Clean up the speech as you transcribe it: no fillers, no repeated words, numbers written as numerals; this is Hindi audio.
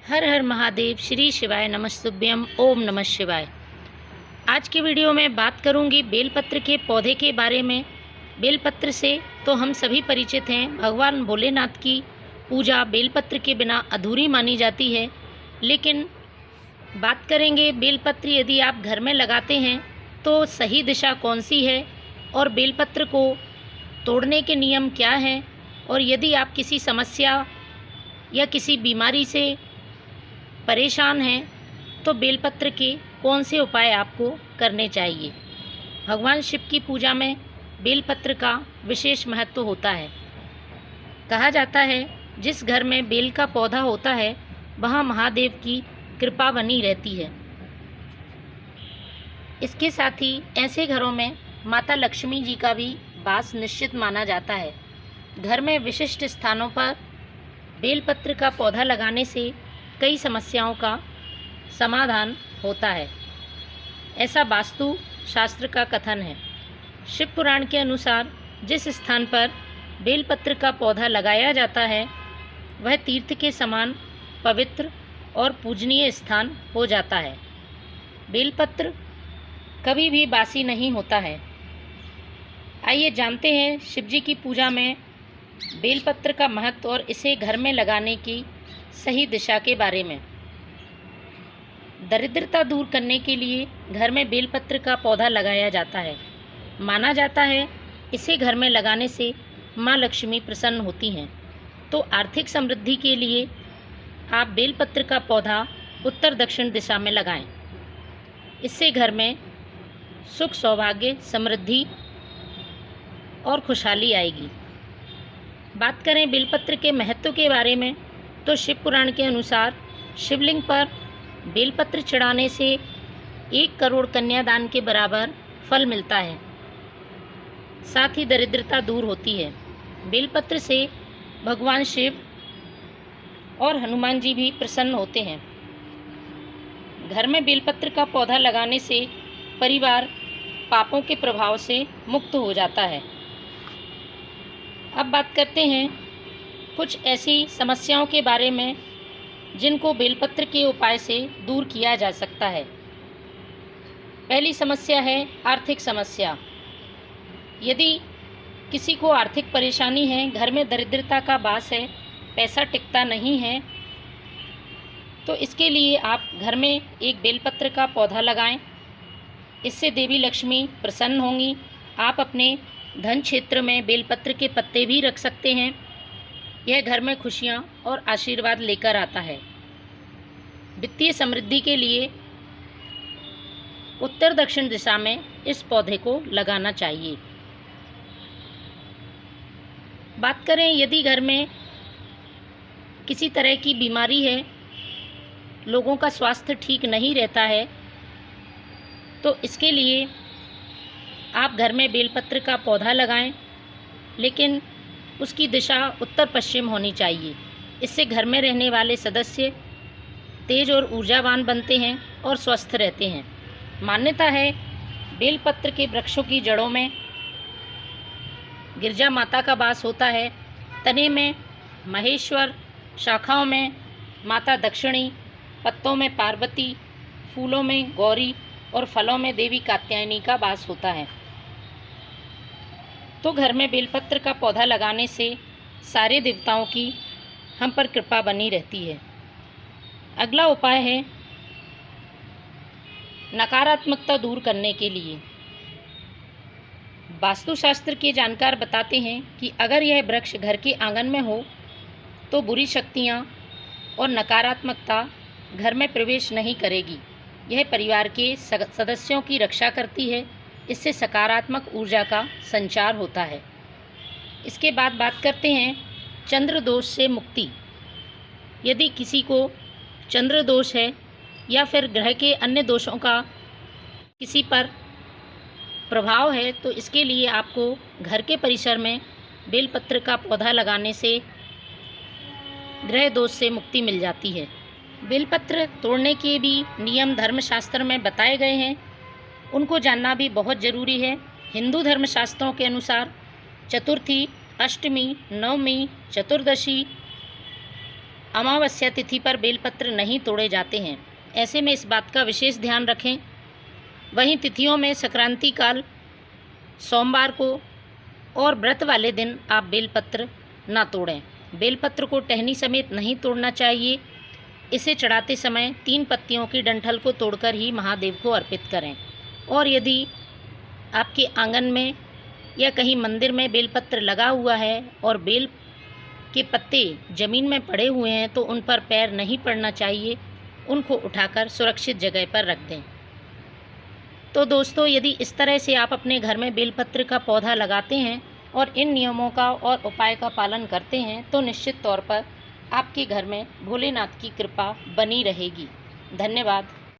हर हर महादेव, श्री शिवाय नमस्तुभ्यम, ओम नमः शिवाय। आज की वीडियो में बात करूंगी बेलपत्र के पौधे के बारे में। बेलपत्र से तो हम सभी परिचित हैं। भगवान भोलेनाथ की पूजा बेलपत्र के बिना अधूरी मानी जाती है। लेकिन बात करेंगे बेलपत्र यदि आप घर में लगाते हैं तो सही दिशा कौन सी है और बेलपत्र को तोड़ने के नियम क्या हैं, और यदि आप किसी समस्या या किसी बीमारी से परेशान हैं तो बेलपत्र के कौन से उपाय आपको करने चाहिए। भगवान शिव की पूजा में बेलपत्र का विशेष महत्व होता है। कहा जाता है जिस घर में बेल का पौधा होता है वहाँ महादेव की कृपा बनी रहती है। इसके साथ ही ऐसे घरों में माता लक्ष्मी जी का भी वास निश्चित माना जाता है। घर में विशिष्ट स्थानों पर बेलपत्र का पौधा लगाने से कई समस्याओं का समाधान होता है, ऐसा वास्तु शास्त्र का कथन है। शिव पुराण के अनुसार जिस स्थान पर बेलपत्र का पौधा लगाया जाता है वह तीर्थ के समान पवित्र और पूजनीय स्थान हो जाता है। बेलपत्र कभी भी बासी नहीं होता है। आइए जानते हैं शिवजी की पूजा में बेलपत्र का महत्व और इसे घर में लगाने की सही दिशा के बारे में। दरिद्रता दूर करने के लिए घर में बेलपत्र का पौधा लगाया जाता है। माना जाता है इसे घर में लगाने से माँ लक्ष्मी प्रसन्न होती हैं। तो आर्थिक समृद्धि के लिए आप बेलपत्र का पौधा उत्तर दक्षिण दिशा में लगाएं। इससे घर में सुख, सौभाग्य, समृद्धि और खुशहाली आएगी। बात करें बेलपत्र के महत्व के बारे में तो शिव पुराण के अनुसार शिवलिंग पर बेलपत्र चढ़ाने से 1 करोड़ कन्यादान के बराबर फल मिलता है। साथ ही दरिद्रता दूर होती है। बेलपत्र से भगवान शिव और हनुमान जी भी प्रसन्न होते हैं। घर में बेलपत्र का पौधा लगाने से परिवार पापों के प्रभाव से मुक्त हो जाता है। अब बात करते हैं कुछ ऐसी समस्याओं के बारे में जिनको बेलपत्र के उपाय से दूर किया जा सकता है। पहली समस्या है आर्थिक समस्या। यदि किसी को आर्थिक परेशानी है, घर में दरिद्रता का वास है, पैसा टिकता नहीं है, तो इसके लिए आप घर में एक बेलपत्र का पौधा लगाएं। इससे देवी लक्ष्मी प्रसन्न होंगी। आप अपने धन क्षेत्र में बेलपत्र के पत्ते भी रख सकते हैं। यह घर में खुशियां और आशीर्वाद लेकर आता है। वित्तीय समृद्धि के लिए उत्तर दक्षिण दिशा में इस पौधे को लगाना चाहिए। बात करें यदि घर में किसी तरह की बीमारी है, लोगों का स्वास्थ्य ठीक नहीं रहता है, तो इसके लिए आप घर में बेलपत्र का पौधा लगाएं, लेकिन उसकी दिशा उत्तर पश्चिम होनी चाहिए। इससे घर में रहने वाले सदस्य तेज और ऊर्जावान बनते हैं और स्वस्थ रहते हैं। मान्यता है बेलपत्र के वृक्षों की जड़ों में गिरजा माता का वास होता है। तने में महेश्वर, शाखाओं में माता दक्षिणी, पत्तों में पार्वती, फूलों में गौरी और फलों में देवी कात्यायनी का वास होता है। तो घर में बेलपत्र का पौधा लगाने से सारे देवताओं की हम पर कृपा बनी रहती है। अगला उपाय है नकारात्मकता दूर करने के लिए। वास्तुशास्त्र के जानकार बताते हैं कि अगर यह वृक्ष घर के आंगन में हो तो बुरी शक्तियां और नकारात्मकता घर में प्रवेश नहीं करेगी। यह परिवार के सदस्यों की रक्षा करती है। इससे सकारात्मक ऊर्जा का संचार होता है। इसके बाद बात करते हैं चंद्र दोष से मुक्ति। यदि किसी को चंद्र दोष है या फिर ग्रह के अन्य दोषों का किसी पर प्रभाव है, तो इसके लिए आपको घर के परिसर में बेलपत्र का पौधा लगाने से ग्रह दोष से मुक्ति मिल जाती है। बेलपत्र तोड़ने के भी नियम धर्मशास्त्र में बताए गए हैं, उनको जानना भी बहुत ज़रूरी है। हिंदू धर्मशास्त्रों के अनुसार चतुर्थी, अष्टमी, नवमी, चतुर्दशी अमावस्या तिथि पर बेलपत्र नहीं तोड़े जाते हैं। ऐसे में इस बात का विशेष ध्यान रखें। वहीं तिथियों में संक्रांति काल, सोमवार को और व्रत वाले दिन आप बेलपत्र ना तोड़ें। बेलपत्र को टहनी समेत नहीं तोड़ना चाहिए। इसे चढ़ाते समय 3 पत्तियों की डंठल को तोड़कर ही महादेव को अर्पित करें। और यदि आपके आंगन में या कहीं मंदिर में बेलपत्र लगा हुआ है और बेल के पत्ते ज़मीन में पड़े हुए हैं तो उन पर पैर नहीं पड़ना चाहिए, उनको उठाकर सुरक्षित जगह पर रख दें। तो दोस्तों, यदि इस तरह से आप अपने घर में बेलपत्र का पौधा लगाते हैं और इन नियमों का और उपाय का पालन करते हैं तो निश्चित तौर पर आपके घर में भोलेनाथ की कृपा बनी रहेगी। धन्यवाद।